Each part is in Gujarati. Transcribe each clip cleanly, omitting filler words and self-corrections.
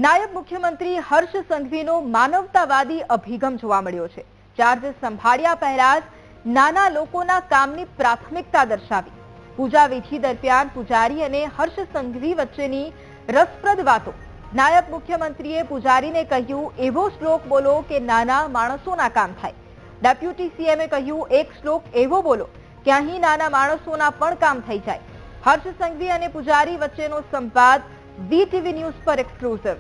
નાયબ મુખ્યમંત્રી હર્ષ સંઘવીનો માનવતાવાદી અભિગમ જોવા મળ્યો છે। ચાર્જ સંભાળ્યા પહેલા જ નાના લોકોના કામની પ્રાથમિકતા દર્શાવી। પૂજા વિધિ દરમિયાન પૂજારી અને હર્ષ સંઘવી વચ્ચેની રસપ્રદ વાતો। નાયબ મુખ્યમંત્રીએ પૂજારીને કહ્યું, એવો શ્લોક બોલો કે નાના માણસોના કામ થાય। ડેપ્યુટી સીએમે કહ્યું, એક શ્લોક એવો બોલો કે અહીં નાના માણસોના પણ કામ થઈ જાય। હર્ષ સંઘવી અને પૂજારી વચ્ચેનો સંવાદ વીટીવી ન્યૂઝ પર એક્સક્લુઝિવ।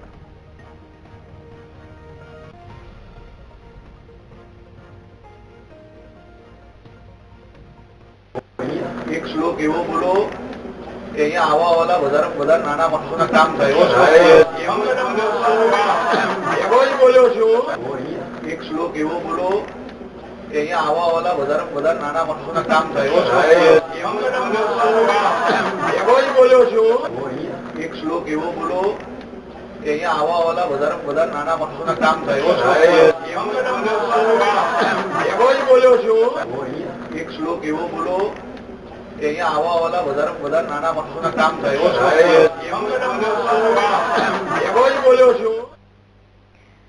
એક શ્લોક એવો બોલો કે અહીંયા આવા વાળા વધારે નાના માણસોના કામ થાય। એવો જ બોલ્યો છું। એક શ્લોક એવો બોલો કે અહીંયા આવા વાળા વધારે નાના માણસોના કામ થાય। એવો જ બોલ્યો છું। એક શ્લોક એવો બોલો કે અહીંયા આવા વાળા વધારે નાના માણસોના કામ થાય। એવો જ બોલ્યો છું। એક શ્લોક એવો બોલો કે અહીંયા આવા વાળા વધારે નાના માણસોના કામ થાય। એવો જ બોલ્યો છું।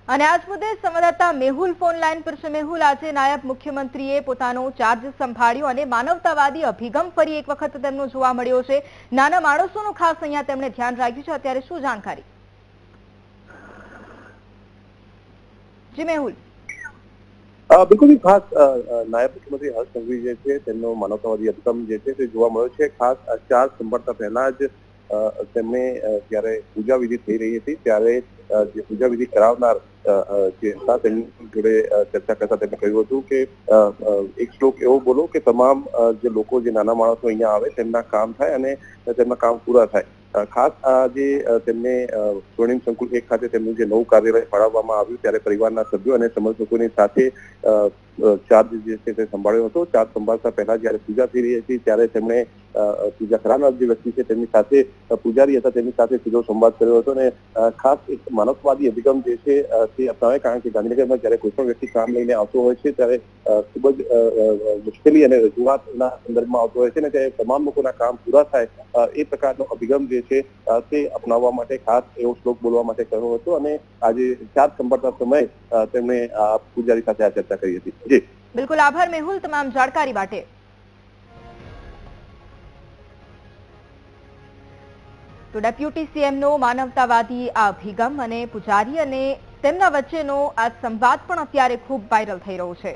અને આજ મુદ્દે સંવાદદાતા મેહુલ ફોન લાઈન પર છે। મેહુલ, આજે નાયબ મુખ્યમંત્રીએ પોતાનો ચાર્જ સંભાળ્યો અને માનવતાવાદી અભિગમ ફરી એક વખત તેમનો જોવા મળ્યો છે। નાના માણસોનું ખાસ અહીંયા તેમણે ધ્યાન રાખ્યું છે। અત્યારે શું જાણકારી? જી મેહુલ। બિલકુલ ખાસ નાયબ મુખ્યમંત્રી હર્ષ સંઘવી જે છે તેમનો માનવતાવાદી અભિગમ જે છે તે જોવા મળ્યો છે। ખાસ ચાર્જ સંભાળતા પહેલા જ તેમને જ્યારે પૂજા વિધિ થઈ રહી હતી ત્યારે જે પૂજા વિધિ કરાવનાર જે હતા તેમની જોડે ચર્ચા કરતા તેમણે કહ્યું હતું કે એક શ્લોક એવો બોલો કે તમામ જે લોકો જે નાના માણસો અહીંયા આવે તેમના કામ થાય અને તેમના કામ પૂરા થાય। ખાસ જે તેમને સ્વર્ણિમ સંકુલ 1 ખાતે તેમનું જે નવું કાર્યાલય ફાળવવામાં આવ્યું ત્યારે પરિવારના સભ્યો અને સમર્થકોની સાથે ચાર્જ જે છે તે સંભાળ્યો હતો। ચાર્જ સંભાળતા પહેલા જયારે પૂજા થઈ રહી હતી ત્યારે તેમણે પૂજા કરાવનાર જે વ્યક્તિ છે તેમની સાથે પૂજારી હતા તેમની સાથે સીધો સંવાદ કર્યો હતો અને ખાસ એક માનવતાવાદી અભિગમ જે છે તે અપનાવે। કારણ કે ગાંધીનગરમાં જયારે કોઈ પણ વ્યક્તિ કામ લઈને આવતો હોય છે ત્યારે ખૂબ જ મુશ્કેલી અને રજૂઆતના સંદર્ભમાં આવતો હોય છે અને ત્યારે તમામ લોકોના કામ પૂરા થાય એ પ્રકારનો અભિગમ જે છે તે અપનાવવા માટે ખાસ એવો શ્લોક બોલવા માટે કહ્યો હતો અને આજે ચાર્જ સંભાળતા સમયે તેમણે આ પૂજારી સાથે આ ચર્ચા કરી હતી। જી બિલકુલ, આભાર મેહુલ તમામ જાણકારી માટે। તો ડેપ્યુટી સીએમનો માનવતાવાદી આ અભિગમ અને પૂજારી અને તેમના વચ્ચેનો આ સંવાદ પણ અત્યારે ખૂબ વાયરલ થઈ રહ્યો છે।